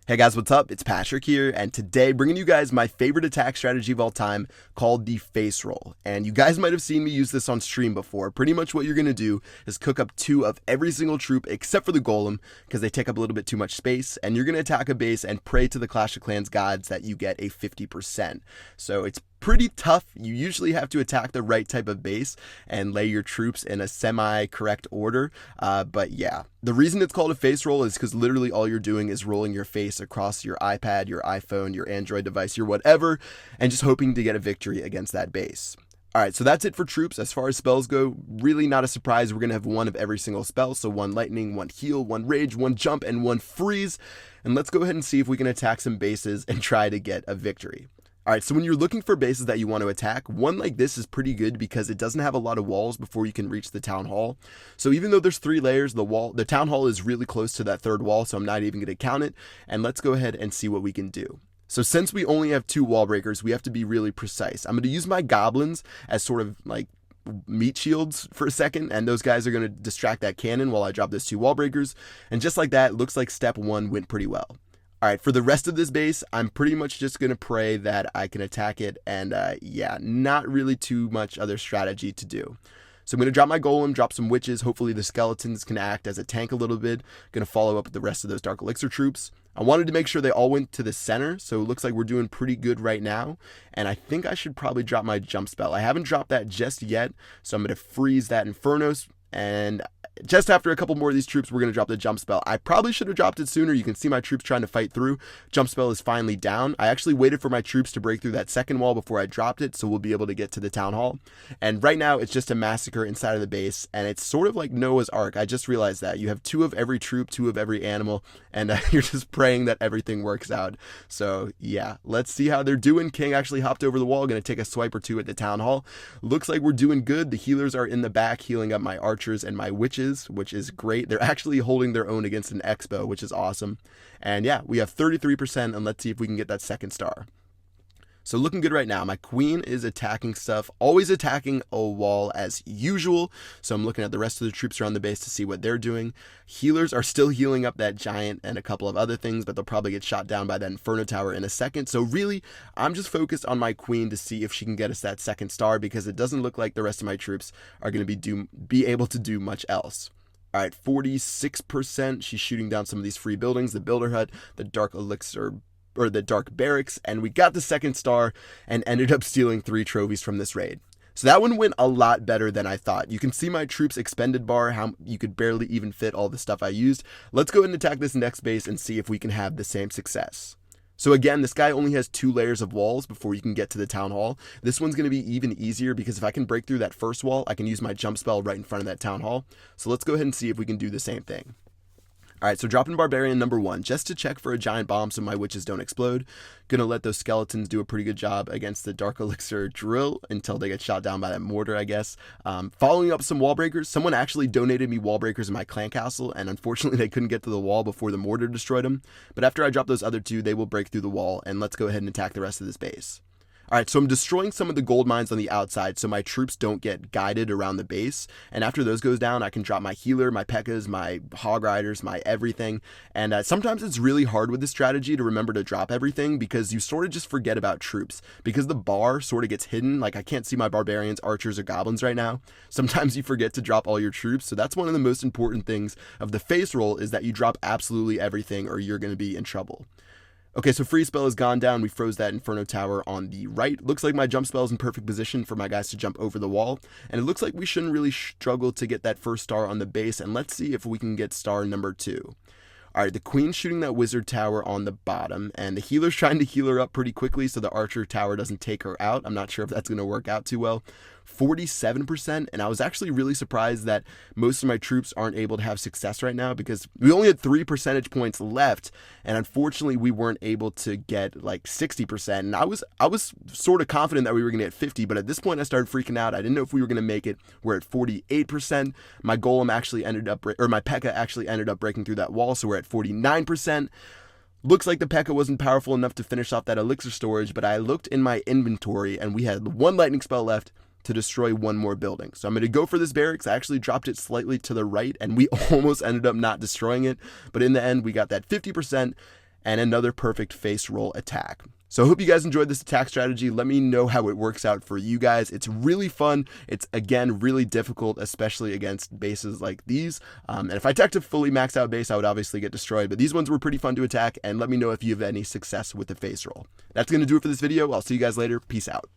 Hey guys, what's up? It's Patrick here, and today bringing you guys my favorite attack strategy of all time called the F.A.C.E.R.O.L.L. And you guys might have seen me use this on stream before. Pretty much what you're going to do is cook up 2 of every single troop except for the Golem, because they take up a little bit too much space, and you're going to attack a base and pray to the Clash of Clans gods that you get a 50%. So it's pretty tough. You usually have to attack the right type of base and lay your troops in a semi-correct order, but yeah. The reason it's called a face roll is because literally all you're doing is rolling your face across your iPad, your iPhone, your Android device, your whatever, and just hoping to get a victory against that base. Alright, so that's it for troops. As far as spells go, really not a surprise. We're going to have 1 of every single spell, so 1 lightning, 1 heal, 1 rage, 1 jump, and 1 freeze. And let's go ahead and see if we can attack some bases and try to get a victory. Alright, so when you're looking for bases that you want to attack, one like this is pretty good because it doesn't have a lot of walls before you can reach the Town Hall. So even though there's 3 layers, the Town Hall is really close to that 3rd wall, so I'm not even going to count it. And let's go ahead and see what we can do. So since we only have 2 wall breakers, we have to be really precise. I'm going to use my Goblins as sort of like meat shields for a second, and those guys are going to distract that cannon while I drop those 2 wall breakers. And just like that, it looks like step 1 went pretty well. Alright, for the rest of this base, I'm pretty much just going to pray that I can attack it, and yeah, not really too much other strategy to do. So I'm going to drop my Golem, drop some Witches, hopefully the Skeletons can act as a tank a little bit. Going to follow up with the rest of those Dark Elixir troops. I wanted to make sure they all went to the center, so it looks like we're doing pretty good right now, and I think I should probably drop my Jump Spell. I haven't dropped that just yet, so I'm going to freeze that Infernos, and just after a couple more of these troops, we're going to drop the Jump Spell. I probably should have dropped it sooner. You can see my troops trying to fight through. Jump Spell is finally down. I actually waited for my troops to break through that 2nd wall before I dropped it, so we'll be able to get to the Town Hall. And right now, it's just a massacre inside of the base, and it's sort of like Noah's Ark. I just realized that. You have 2 of every troop, 2 of every animal, and you're just praying that everything works out. So yeah, let's see how they're doing. King actually hopped over the wall, going to take a swipe or 2 at the Town Hall. Looks like we're doing good. The healers are in the back, healing up my archers and my witches, which is great. They're actually holding their own against an expo, which is awesome. And yeah, we have 33%, and let's see if we can get that 2nd star. So looking good right now. My queen is attacking stuff, always attacking a wall as usual. So I'm looking at the rest of the troops around the base to see what they're doing. Healers are still healing up that giant and a couple of other things, but they'll probably get shot down by that Inferno Tower in a second. So really, I'm just focused on my queen to see if she can get us that 2nd star, because it doesn't look like the rest of my troops are going to be able to do much else. Alright, 46%. She's shooting down some of these free buildings, the Builder Hut, the Dark Elixir, or the Dark Barracks, and we got the 2nd star and ended up stealing 3 trophies from this raid. So that one went a lot better than I thought. You can see my troops expended bar, how you could barely even fit all the stuff I used. Let's go ahead and attack this next base and see if we can have the same success. So again, this guy only has 2 layers of walls before you can get to the Town Hall. This one's going to be even easier because if I can break through that 1st wall, I can use my Jump Spell right in front of that Town Hall. So let's go ahead and see if we can do the same thing. Alright, so dropping Barbarian number 1, just to check for a giant bomb so my witches don't explode. Gonna let those skeletons do a pretty good job against the Dark Elixir drill until they get shot down by that mortar, I guess. Following up some wall breakers. Someone actually donated me wall breakers in my clan castle, and unfortunately they couldn't get to the wall before the mortar destroyed them. But after I drop those other 2, they will break through the wall, and let's go ahead and attack the rest of this base. Alright, so I'm destroying some of the gold mines on the outside so my troops don't get guided around the base. And after those goes down, I can drop my healer, my P.E.K.K.As, my hog riders, my everything. And sometimes it's really hard with this strategy to remember to drop everything because you sort of just forget about troops. Because the bar sort of gets hidden, like I can't see my barbarians, archers, or goblins right now. Sometimes you forget to drop all your troops, so that's one of the most important things of the F.A.C.E.R.O.L.L is that you drop absolutely everything or you're going to be in trouble. Okay, so free spell has gone down. We froze that Inferno Tower on the right. Looks like my Jump Spell is in perfect position for my guys to jump over the wall. And it looks like we shouldn't really struggle to get that 1st star on the base. And let's see if we can get star number 2. Alright, the Queen's shooting that Wizard Tower on the bottom, and the healer's trying to heal her up pretty quickly so the Archer Tower doesn't take her out. I'm not sure if that's going to work out too well. 47%, and I was actually really surprised that most of my troops aren't able to have success right now because we only had 3 percentage points left, and unfortunately we weren't able to get like 60%, and I was sort of confident that we were going to get 50, but at this point I started freaking out. I didn't know if we were going to make it. We're at 48%. My Golem actually ended up, or my P.E.K.K.A actually ended up breaking through that wall, so we're at 49%. Looks like the P.E.K.K.A wasn't powerful enough to finish off that elixir storage, but I looked in my inventory and we had 1 lightning spell left to destroy 1 more building. So I'm going to go for this barracks. I actually dropped it slightly to the right and we almost ended up not destroying it, but in the end we got that 50%, and another perfect face roll attack. So I hope you guys enjoyed this attack strategy. Let me know how it works out for you guys. It's really fun. It's, again, really difficult, especially against bases like these. And if I attacked a fully maxed out base, I would obviously get destroyed. But these ones were pretty fun to attack. And let me know if you have any success with the face roll. That's going to do it for this video. I'll see you guys later. Peace out.